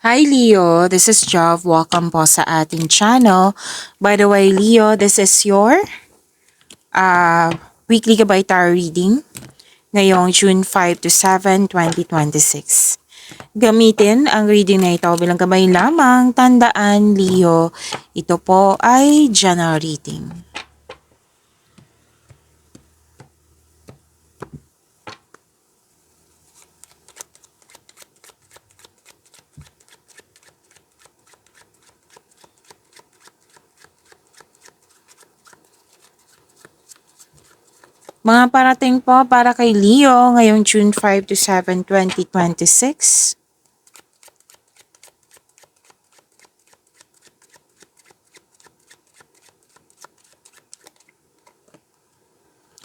Hi Leo, this is Jov. Welcome po sa ating channel. By the way, Leo, this is your uh, weekly Gabay Tarot reading ngayong June 5 to 7, 2026. Gamitin ang reading na ito bilang gabay lamang. Tandaan, Leo, ito po ay general reading. Mga parating po para kay Leo ngayong June 5 to 7, 2026.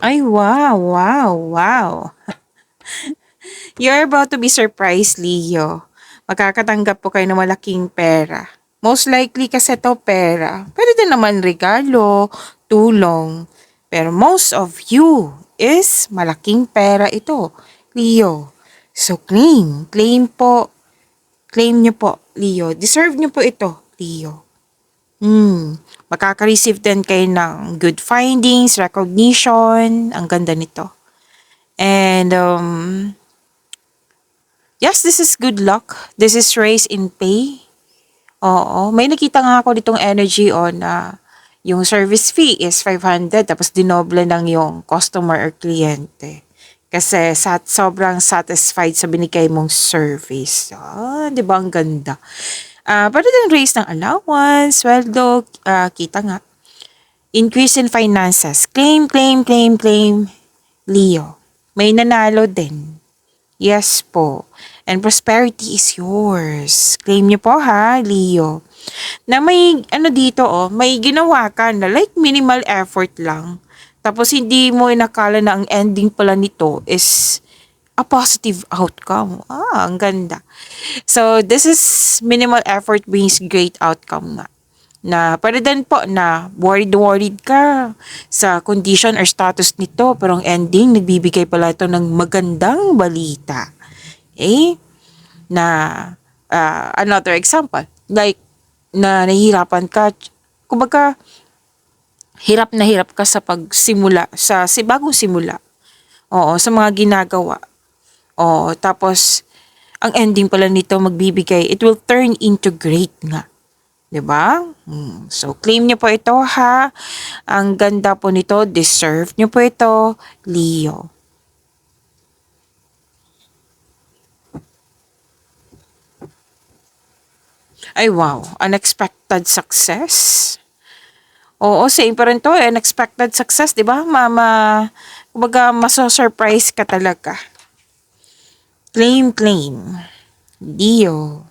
Ay, wow, wow, wow. You're about to be surprised, Leo. Magkakatanggap po kayo ng malaking pera. Most likely kasi to pera. Pwede din naman regalo, tulong. Pero most of you is malaking pera ito, Leo. So claim. Claim po. Claim nyo po, Leo. Deserve nyo po ito, Leo. Makaka-receive din kayo ng good findings, recognition. Ang ganda nito. And, yes, this is good luck. This is raise in pay. Oo. May nakita nga ako ditong energy on na yung service fee is 500 tapos dinoble ng yung customer or kliyente. Kasi sobrang satisfied sa binigay mong service. Di ba ang ganda? Pwede din raise ng allowance, sweldo, kita nga. Increase in finances. Claim, claim, claim, claim. Leo. May nanalo din. Yes po. And prosperity is yours. Claim niyo po ha, Leo. Na may ano dito may ginawa ka na like minimal effort lang. Tapos hindi mo inakala na ang ending pala nito is a positive outcome. Ang ganda. So, this is minimal effort brings great outcome nga. Na pwede din po na worried ka sa condition or status nito pero ang ending nagbibigay pala ito ng magandang balita. Na another example, like na nahihirapan ka, kumbaga hirap na hirap ka sa pagsimula, si bagong simula. Oo, sa mga ginagawa. Oo, tapos ang ending pala nito magbibigay, it will turn into great nga. 'Di ba? So claim niyo po ito ha. Ang ganda po nito, deserve niyo po ito, Leo. Ay wow, unexpected success. Oo, same pa rin to, unexpected success, 'di ba? Kumbaga maso-surprise ka talaga. Claim, claim. Leo.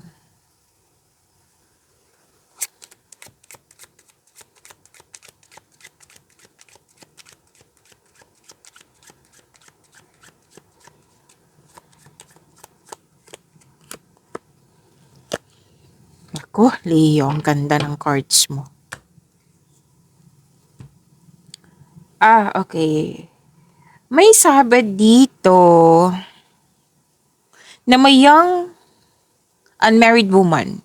Ako, Leo, ang ganda ng cards mo. Okay. May sabi dito na may young unmarried woman.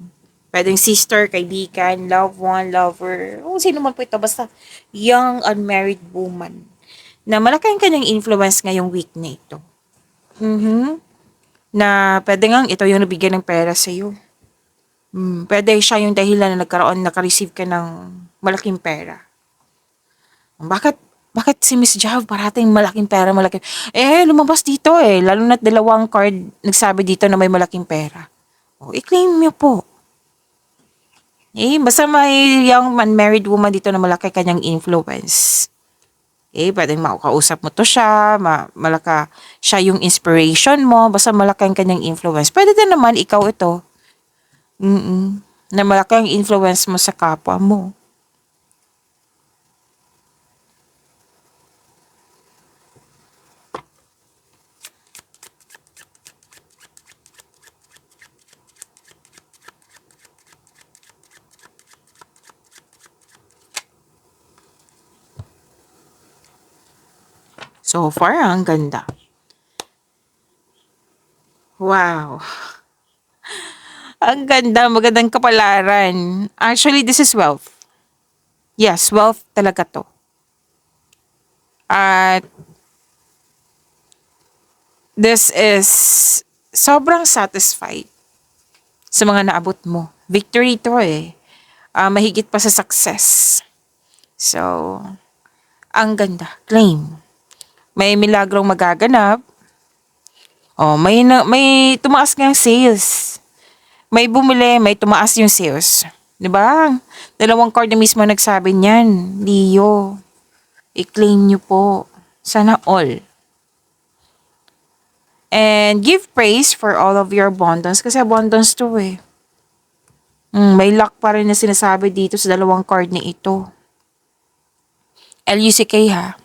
Pwedeng sister, kaibigan, loved one, lover, o sino man po ito, basta young unmarried woman. Na malaki ang kanyang influence ngayong week na ito. Na pwede nga ito yung nabigyan ng pera sa'yo. Pwede siya yung dahilan na naka-receive ka ng malaking pera. Bakit si Miss Jav parating malaking pera, malaking... lumabas dito lalo na't dalawang card nagsabi dito na may malaking pera. I-claim niyo po. Basta may young unmarried woman dito na malaki kanyang influence. Pwedeng makausap mo to siya, malaka siya yung inspiration mo, basta malaki ang kanyang influence. Pwede din naman ikaw ito. Na malaki ang influence mo sa kapwa mo. So far, ang ganda. Wow. Ang ganda, magandang kapalaran. Actually, this is wealth. Yes, wealth talaga to. At this is sobrang satisfied sa mga naabot mo. Victory to eh. Mahigit pa sa success. So, ang ganda. Claim. May milagrong magaganap. Oh, may tumaas ng sales. May bumili, may tumaas yung sales. 'Di ba? Dalawang card na mismo nagsabi niyan. Leo, i-claim niyo po. Sana all. And give praise for all of your abundance kasi abundance to eh. May luck pa rin na sinasabi dito sa dalawang card na ito. LUCK ha.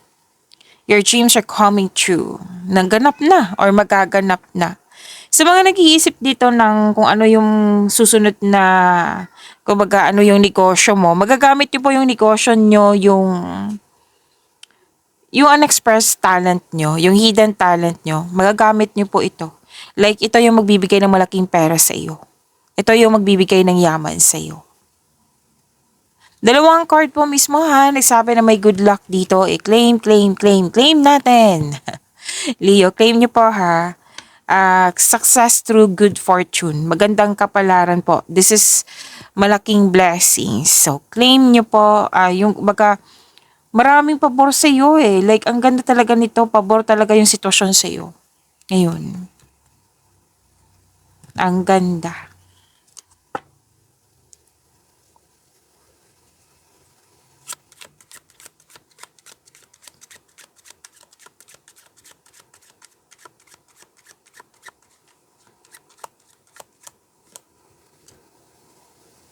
Your dreams are coming true. Nangganap na or magaganap na. Sa mga nag-iisip dito ng kung ano yung susunod na, kumbaga ano yung negosyo mo, magagamit niyo po yung negosyo nyo, yung unexpressed talent nyo, yung hidden talent nyo, magagamit nyo po ito. Like, ito yung magbibigay ng malaking pera sa iyo. Ito yung magbibigay ng yaman sa iyo. Dalawang card po mismo ha, nagsabi na may good luck dito. Claim, claim, claim, claim natin. Leo, claim nyo po ha. Success through good fortune. Magandang kapalaran po. This is malaking blessings. So, claim nyo po, yung baga, maraming pabor sa iyo eh. Like, ang ganda talaga nito, pabor talaga yung sitwasyon sa iyo. Ngayon. Ang ganda.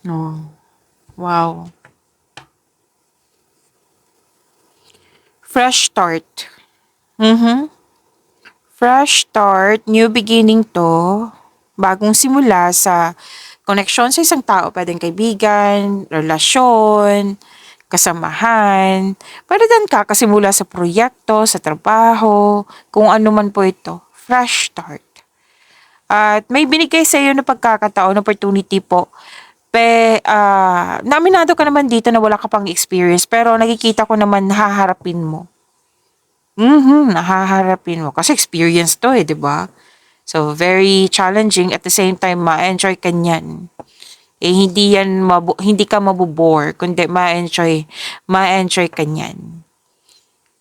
Oh, wow. Fresh start. Mhm. Fresh start, new beginning to. Bagong simula sa koneksyon sa isang tao. Pwedeng kaibigan, relasyon, kasamahan. Pwede din kakasimula sa proyekto, sa trabaho, kung ano man po ito. Fresh start. At may binigay sa iyo na pagkakataon, opportunity po. Naminado ka naman dito na wala ka pang experience, pero nakikita ko naman haharapin mo. Nahaharapin mo. Kasi experience to eh, di ba? So, very challenging. At the same time, ma-enjoy ka niyan. Eh, hindi ka mabubore, kundi ma-enjoy ka niyan.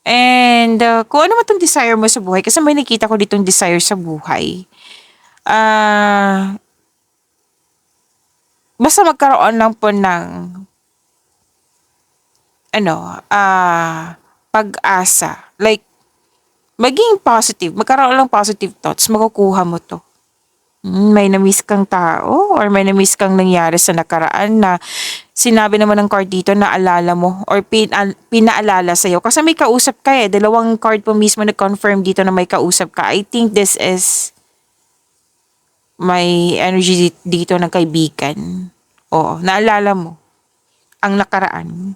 And, kung ano man itong desire mo sa buhay, kasi may nakita ko ditong desire sa buhay, basta magkaroon lang po ng, pag-asa. Like, maging positive, magkaroon lang positive thoughts, makukuha mo to. May na-miss kang tao or may na-miss kang nangyari sa nakaraan na sinabi naman ng card dito na alala mo or pinaalala sa'yo. Kasi may kausap ka eh. Dalawang card po mismo nag-confirm dito na may kausap ka. I think this is may energy dito ng kaibigan. Oo, naalala mo ang nakaraan.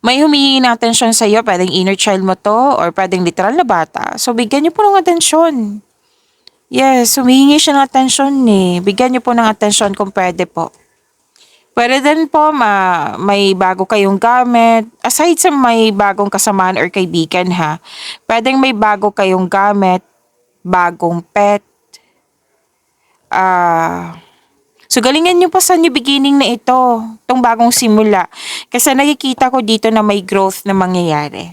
May humihingi ng atensyon sa'yo, pwedeng inner child mo to or pwedeng literal na bata. So, bigyan niyo po ng atensyon. Yes, humihingi siya ng atensyon eh. Bigyan niyo po ng atensyon kung pwede po. Pwede din po may bago kayong gamit. Aside sa may bagong kasamaan or kaibigan ha, pwedeng may bago kayong gamit, bagong pet. So galingan niyo pa sa new beginning na ito, itong bagong simula. Kasi nakikita ko dito na may growth na mangyayari.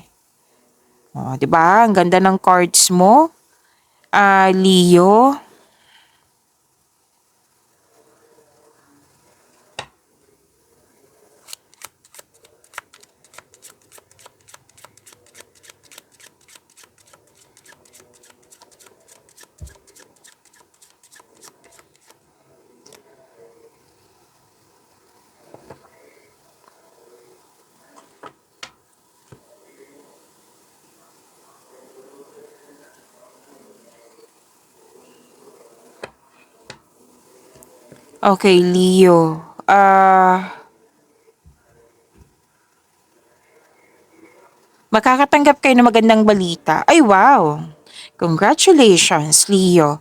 Oh, 'di ba? Ang ganda ng cards mo. Leo. Okay, Leo. Makakatanggap kayo ng magandang balita. Ay, wow! Congratulations, Leo.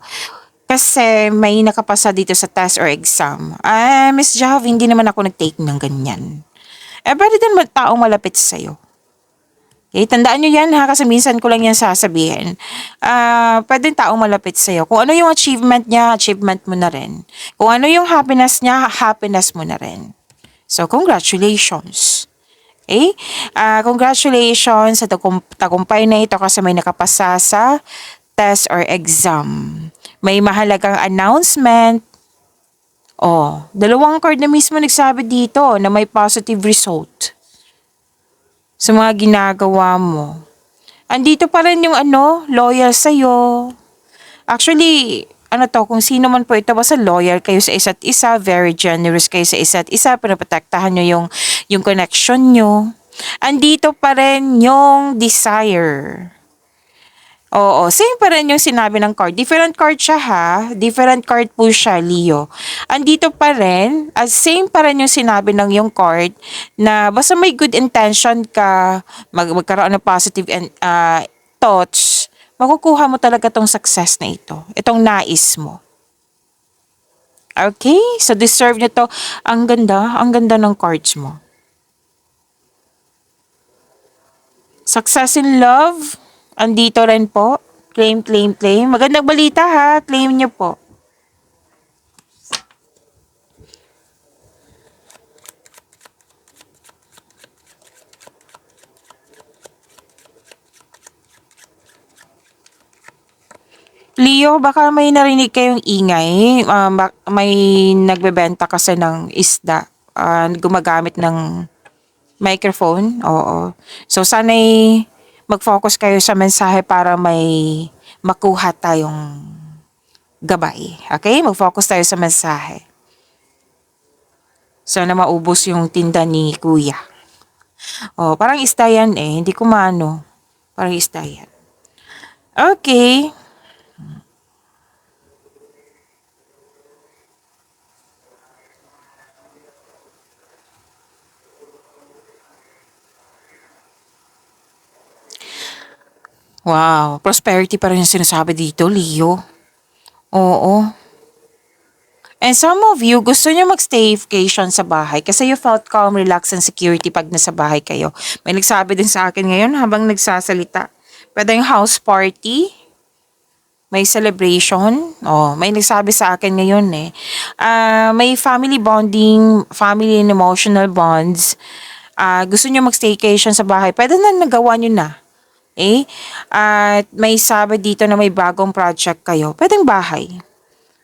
Kasi may nakapasa dito sa test or exam. Ah, Miss Jav, hindi naman ako nag-take ng ganyan. Pwede din taong malapit sa'yo. Okay, tandaan nyo yan ha, kasi minsan ko lang yan sasabihin. Pwede taong malapit sa'yo. Kung ano yung achievement niya, achievement mo na rin. Kung ano yung happiness niya, happiness mo na rin. So, congratulations. Okay? Congratulations sa tagumpay na ito kasi may nakapasa sa test or exam. May mahalagang announcement. Oh, dalawang card na mismo nagsabi dito na may positive result sa mga ginagawa mo. Andito pa rin yung loyal sa'yo. Actually, kung sino man po ito, basta loyal kayo sa isa't isa, very generous kayo sa isa't isa, pinaprotektahan nyo yung connection nyo. Andito pa rin yung desire. Oo, same pa rin yung sinabi ng card. Different card siya ha. Different card po siya, Leo. Andito pa rin, same pa rin yung sinabi ng yung card na basta may good intention ka, magkaroon ng positive thoughts, makukuha mo talaga tong success na ito. Itong nais mo. Okay? So deserve nyo to. Ang ganda ng cards mo. Success in love. Andito rin po. Claim, claim, claim. Magandang balita ha. Claim nyo po. Leo, baka may narinig kayong ingay. May nagbebenta kasi ng isda. Gumagamit ng microphone. Oo. So, sana'y mag-focus kayo sa mensahe para may makuha tayong gabay. Okay? Mag-focus tayo sa mensahe. Sana maubos yung tinda ni Kuya. Oh, parang isda yan eh. Hindi ko maano. Parang isda yan. Okay. Wow. Prosperity pa rin yung sinasabi dito, Leo. Oo. And some of you, gusto nyo mag-staycation sa bahay kasi you felt calm, relaxed, and security pag nasa bahay kayo. May nagsabi din sa akin ngayon habang nagsasalita. Pwede yung house party, may celebration. Oh, may nagsabi sa akin ngayon eh. May family bonding, family and emotional bonds. Gusto nyo mag-staycation sa bahay, pwede na nagawa nyo na. Eh? At may sabi dito na may bagong project kayo. Pwedeng bahay.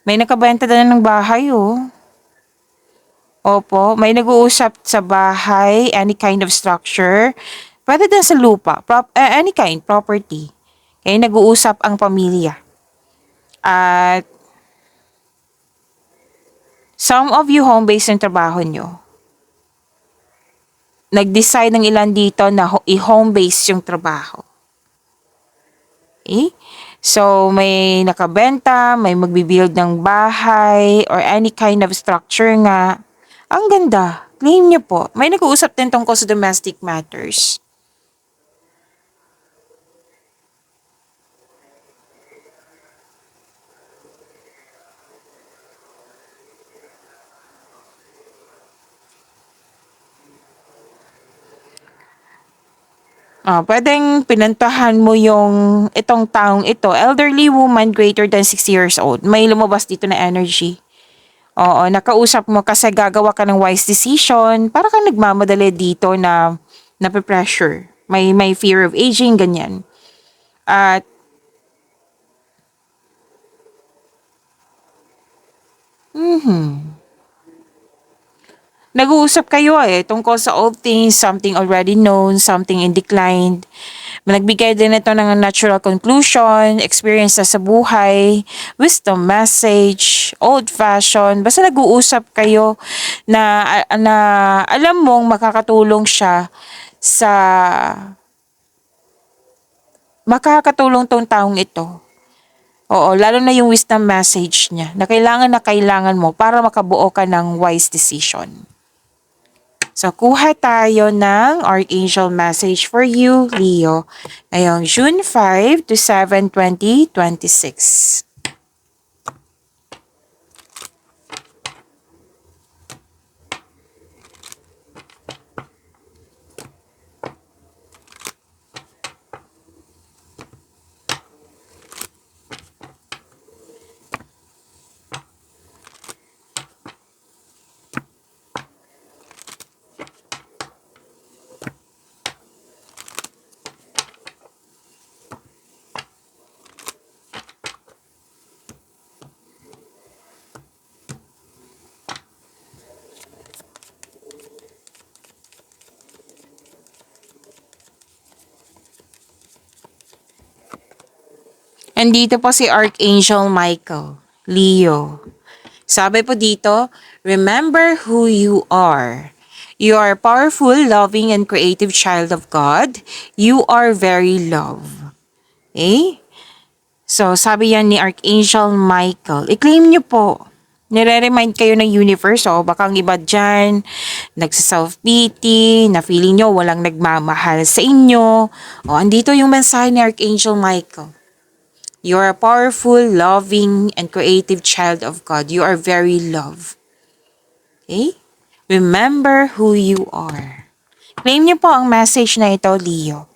May nakabenta na ng bahay, oh. Opo, may nag-uusap sa bahay, any kind of structure. Pwede din sa lupa, any kind, property. Kaya nag-uusap ang pamilya. At some of you home-based yung trabaho nyo. Nag-decide ng ilan dito na i-home-based yung trabaho. Okay? So, may nakabenta, may magbibuild ng bahay, or any kind of structure nga. Ang ganda. Claim niyo po. May nag-uusap din tungkol sa domestic matters. Pwedeng pinantahan mo yung itong taong ito, elderly woman greater than 60 years old. May lumabas dito na energy. Oo, nakausap mo kasi gagawa ka ng wise decision. Para kang nagmamadali dito na nape-pressure. May fear of aging, ganyan. At nag-uusap kayo tungkol sa old things, something already known, something in decline. Nagbigay din ito ng natural conclusion, experience na sa buhay, wisdom message, old fashion. Basta nag-uusap kayo na alam mong makakatulong siya sa makakatulong tong taong ito. Oo, lalo na yung wisdom message niya na kailangan mo para makabuo ka ng wise decision. So, kuha tayo ng Archangel message for you, Leo, ngayong June 5 to 7, 2026. Andito po si Archangel Michael, Leo. Sabi po dito, remember who you are. You are a powerful, loving, and creative child of God. You are very loved. Okay? So, sabi yan ni Archangel Michael. I-claim nyo po. Nire-remind kayo ng universe, baka ang iba dyan, nagsa-self-pity, na feeling nyo walang nagmamahal sa inyo. Andito yung mensahe ni Archangel Michael. You are a powerful, loving, and creative child of God. You are very loved. Okay? Remember who you are. Claim niyo po ang message na ito, Leo.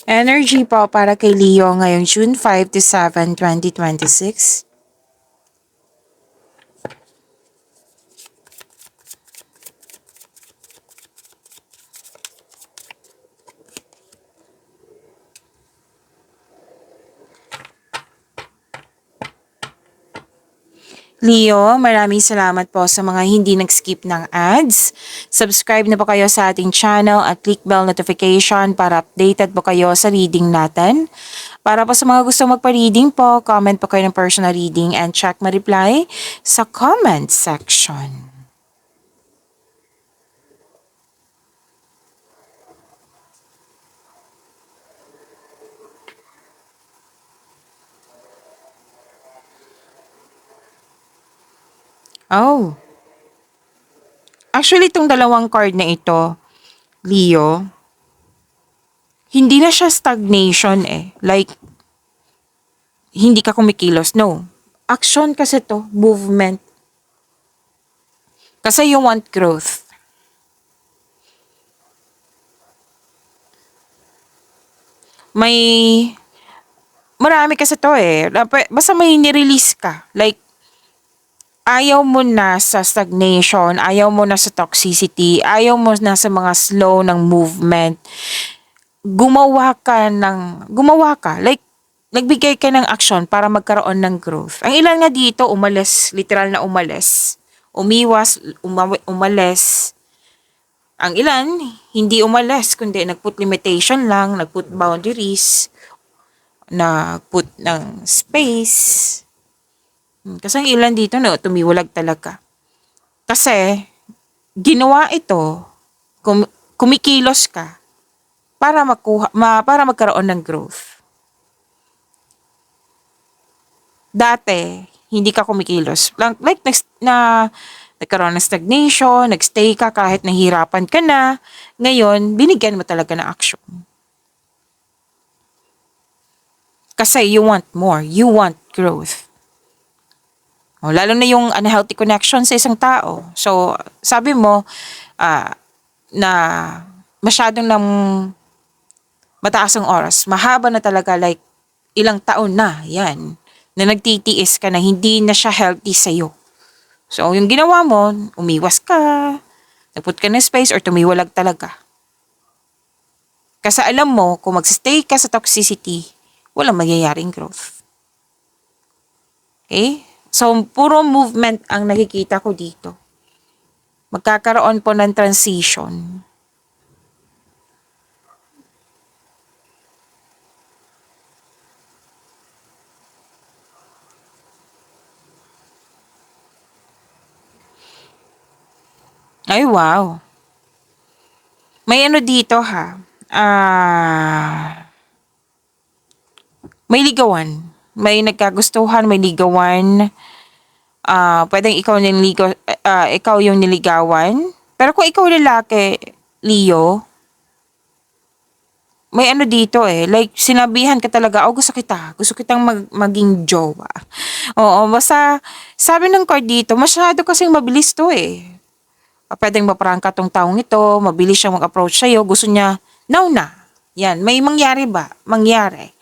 Energy po para kay Leo ngayong June 5 to 7, 2026. Leo, maraming salamat po sa mga hindi nag-skip ng ads. Subscribe na po kayo sa ating channel at click bell notification para updated po kayo sa reading natin. Para po sa mga gusto magpa-reading po, comment po kayo ng personal reading and check my reply sa comment section. Oh. Actually, itong dalawang card na ito, Leo, hindi na siya stagnation eh. Like, hindi ka kumikilos. No. Action kasi to, movement. Kasi you want growth. Marami kasi to eh. Basta may nirelease ka. Like, ayaw mo na sa stagnation, ayaw mo na sa toxicity, ayaw mo na sa mga slow ng movement. Gumawa ka. Like, nagbigay ka ng action para magkaroon ng growth. Ang ilan nga dito, umalis, literal na umalis. Umiwas, umalis. Ang ilan, hindi umalis, kundi nagput limitation lang, nagput boundaries, nagput ng space. Kasi ang ilan dito na tumiwalag talaga. Kasi, ginawa ito, kumikilos ka, para magkaroon ng growth. Dati, hindi ka kumikilos. Like, nagkaroon ng stagnation, nagstay ka kahit nahirapan ka na. Ngayon, binigyan mo talaga ng action. Kasi you want more. You want growth. Lalo na yung unhealthy connection sa isang tao. So, sabi mo, na masyadong ng mataas ang oras. Mahaba na talaga, like, ilang taon na, yan, na nagtitiis ka na hindi na siya healthy sa'yo. So, yung ginawa mo, umiwas ka, nagput ka ng space, or tumiwalag talaga. Kasi alam mo, kung magsistay ka sa toxicity, walang magyayaring growth. Okay? So, puro movement ang nakikita ko dito. Magkakaroon po ng transition. Ay, wow. May ano dito ha. May ligawan. May nagkagustuhan, may ligawan. Pwedeng ikaw yung niligawan. Pero kung ikaw lalaki, Leo, may ano dito eh, like sinabihan ka talaga, oh gusto kita, gusto kitang maging jowa. Oo, basta sabi ng card dito, masyado kasing mabilis to eh. Pwedeng maprangka tong taong ito, mabilis siyang mag-approach sa'yo, gusto niya, now na. Yan, may mangyari ba? Mangyari.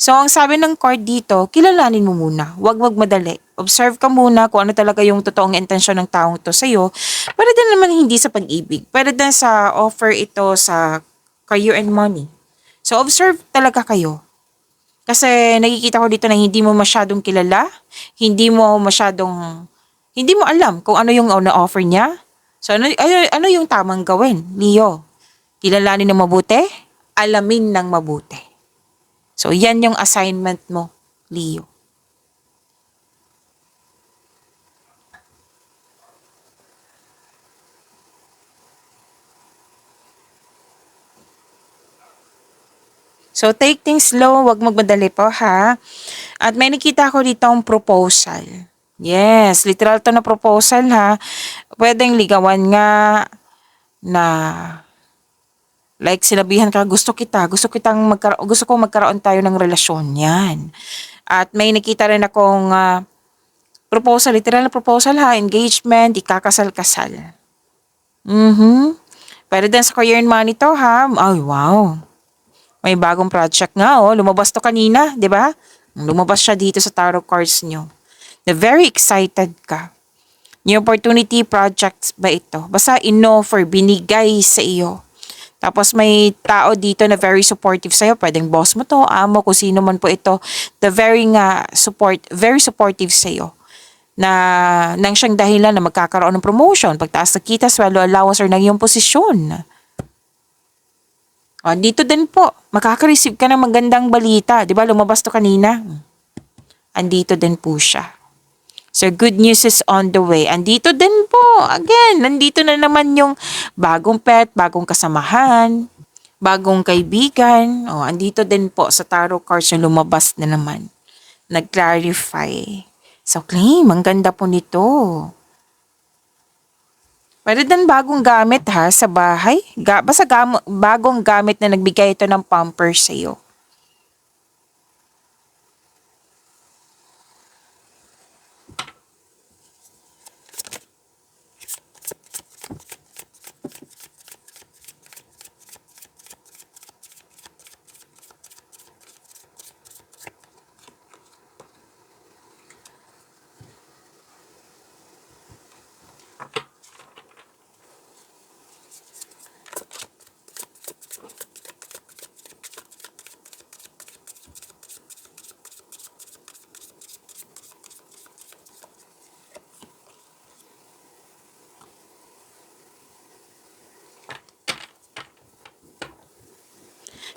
So, ang sabi ng card dito, kilalanin mo muna. Huwag magmadali. Observe ka muna kung ano talaga yung totoong intensyon ng taong to sa'yo. Para din naman hindi sa pag-ibig. Para din sa offer ito sa career and money. So, observe talaga kayo. Kasi nakikita ko dito na hindi mo masyadong kilala, hindi mo alam kung ano yung na-offer niya. So, ano yung tamang gawin, Leo? Kilalanin ng mabuti, alamin ng mabuti. So, yan yung assignment mo, Leo. So, take things slow, wag magmadali po ha. At may nakita ko dito ang proposal. Yes, literal to na proposal ha. Pwedeng ligawan nga na like sinabihan ka, gusto ko magkaroon tayo ng relasyon yan. At may nakita rin akong proposal, literal na proposal ha, engagement, ikakasal-kasal. Pero din sa career and money to ha, ay wow. May bagong project nga oh, lumabas to kanina, di ba? Lumabas siya dito sa tarot cards nyo. Na very excited ka. New opportunity projects ba ito? Basta in-offer, binigay sa iyo. Tapos may tao dito na very supportive sa'yo. Pwedeng boss mo to, amo, kung sino man po ito. Very supportive sa'yo. Nang siyang dahilan na magkakaroon ng promotion, pagtaas na kita, sweldo allowance, or ng iyong posisyon. Dito din po, makaka-receive ka ng magandang balita. Di ba lumabas to kanina? Andito din po siya. So, good news is on the way. Andito din po. Again, nandito na naman yung bagong pet, bagong kasamahan, bagong kaibigan. Andito din po sa tarot cards yung lumabas na naman. Nag-clarify. So, claim, ang ganda po nito. Pwede din bagong gamit ha sa bahay. Bagong gamit na nagbigay ito ng pampers sa'yo.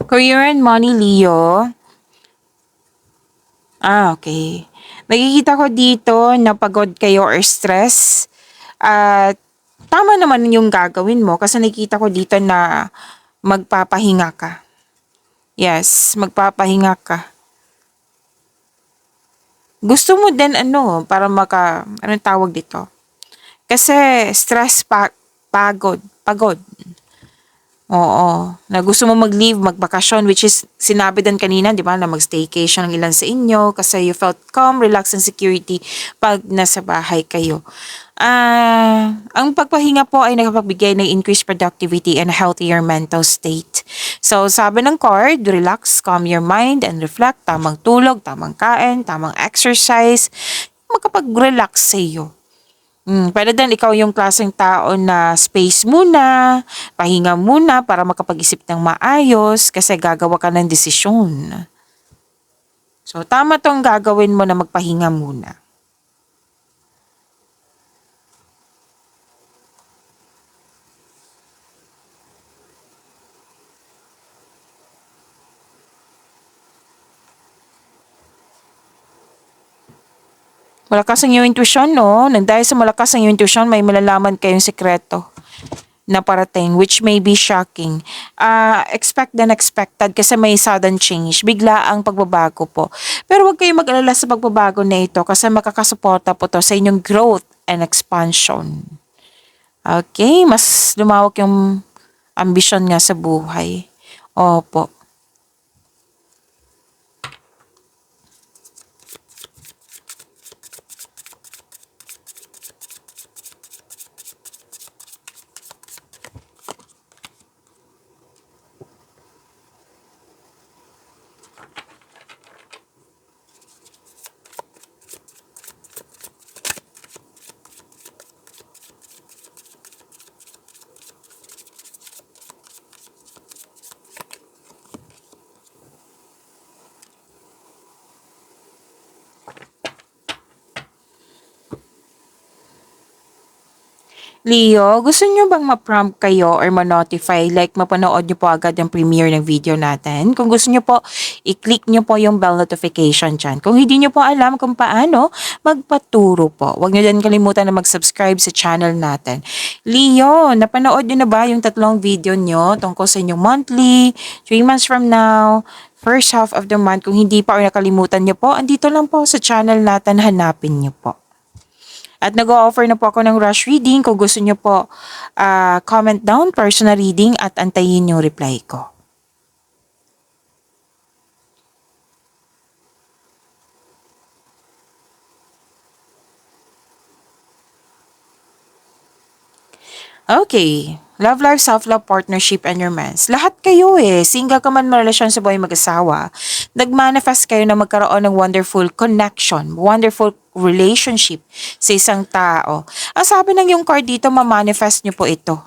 Career and money, Leo. Okay. Nakikita ko dito na pagod kayo or stress. At tama naman yung gagawin mo kasi nakikita ko dito na magpapahinga ka. Yes, magpapahinga ka. Gusto mo din anong tawag dito? Kasi pagod. Oo, na gusto mo mag-leave, magbakasyon, which is sinabi din kanina, di ba, na mag-staycation ng ilan sa inyo kasi you felt calm, relaxed, and security pag nasa bahay kayo. Ang pagpahinga po ay nakapagbigay ng increased productivity and a healthier mental state. So, sabi ng card, relax, calm your mind, and reflect. Tamang tulog, tamang kain, tamang exercise, makapag-relax sa iyo. Pwede din ikaw yung klaseng tao na space muna, pahinga muna para makapag-isip ng maayos kasi gagawa ka ng desisyon. So, tama tong gagawin mo na magpahinga muna. Malakas ang iyong intuition, no? Nang dahil sa malakas ang iyong intuition, may malalaman kayong sekreto. na parating which may be shocking. Expect the unexpected kasi may sudden change. Bigla ang pagbabago po. Pero huwag kayong mag-alala sa pagbabago na ito kasi makakasuporta po to sa inyong growth and expansion. Okay, mas lumawak yung ambisyon nga sa buhay. Opo. Leo, gusto niyo bang ma-prompt kayo or ma-notify like mapanood niyo po agad yung premiere ng video natin? Kung gusto niyo po, i-click niyo po yung bell notification dyan. Kung hindi niyo po alam kung paano, magpaturo po. Huwag niyo din kalimutan na mag-subscribe sa channel natin. Leo, napanood niyo na ba yung 3 video niyo tungkol sa inyong monthly, 3 months from now, first half of the month? Kung hindi pa or nakalimutan niyo po, andito lang po sa channel natin, hanapin niyo po. At nag-o-offer na po ako ng rush reading. Kung gusto nyo po, comment down, personal reading at antayin yung reply ko. Okay. Love life, self-love, partnership, and romance. Lahat kayo single ka man relasyon sa buhay mag-asawa, nag-manifest kayo na magkaroon ng wonderful connection, wonderful relationship sa isang tao. Ang sabi ng yung card dito, ma-manifest nyo po ito.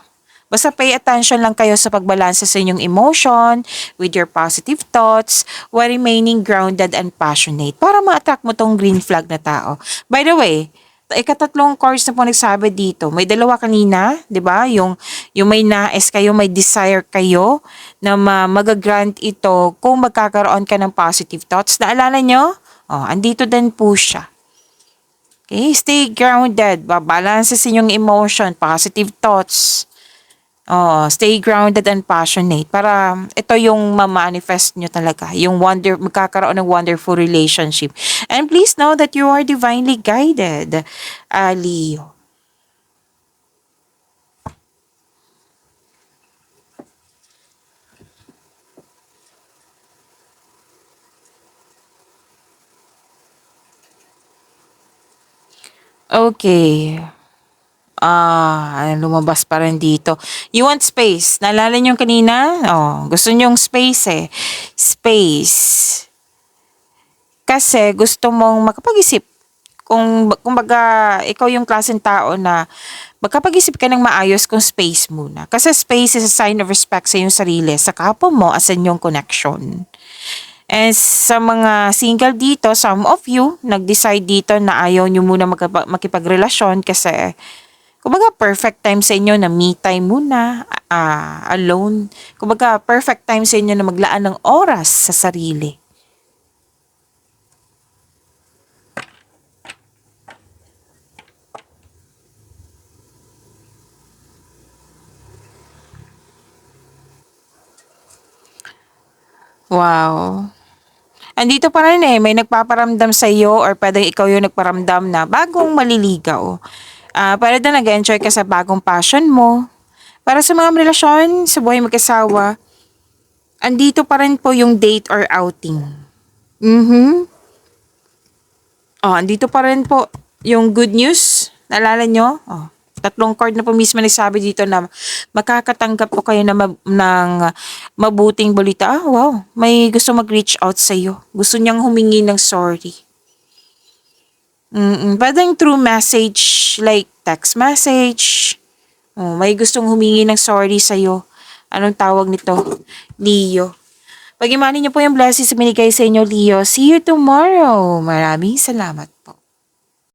Basta pay attention lang kayo sa pagbalansa sa inyong emotion, with your positive thoughts, while remaining grounded and passionate para ma-attract mo tong green flag na tao. By the way, ikatatlong cards na po nagsabi dito. May dalawa kanina, 'di ba? Yung may nais kayo, may desire kayo na magagrant ito kung magkakaroon ka ng positive thoughts. Naalala nyo? Andito din po siya. Okay, stay grounded. Babalance sa inyong emotion, positive thoughts. Stay grounded and passionate para ito yung ma-manifest nyo talaga, yung magkakaroon ng wonderful relationship. And please know that you are divinely guided, Leo. Okay. Lumabas pa rin dito. You want space. Naalala niyo kanina? Gusto niyo space Space. Kasi gusto mong makapag-isip. Kumbaga, ikaw yung klaseng tao na magkapag-isip ka ng maayos kung space muna. Kasi space is a sign of respect sa iyong sarili, sa kapwa mo as in yung connection. And sa mga single dito, some of you, nag-decide dito na ayaw nyo muna makipagrelasyon kasi kumbaga perfect time sa inyo na me time muna, alone. Kumbaga perfect time sa inyo na maglaan ng oras sa sarili. Wow. Andito pa rin may nagpaparamdam sa iyo or pwedeng ikaw yung nagparamdam na bagong maliligaw. Para na nag-enjoy ka sa bagong passion mo. Para sa mga relasyon, sa buhay mag-asawa, andito pa rin po yung date or outing. Andito pa rin po yung good news. Naalala nyo? 3 card na po mismo nagsabi dito na makakatanggap po kayo ng mabuting balita. Wow, may gusto mag-reach out sa iyo. Gusto niyang humingi ng sorry. Pwedeng through message, like text message. May gustong humingi ng sorry sa iyo. Anong tawag nito? Leo. Pag-imanin niyo po yung blessings na binigay sa inyo, Leo. See you tomorrow. Maraming salamat po.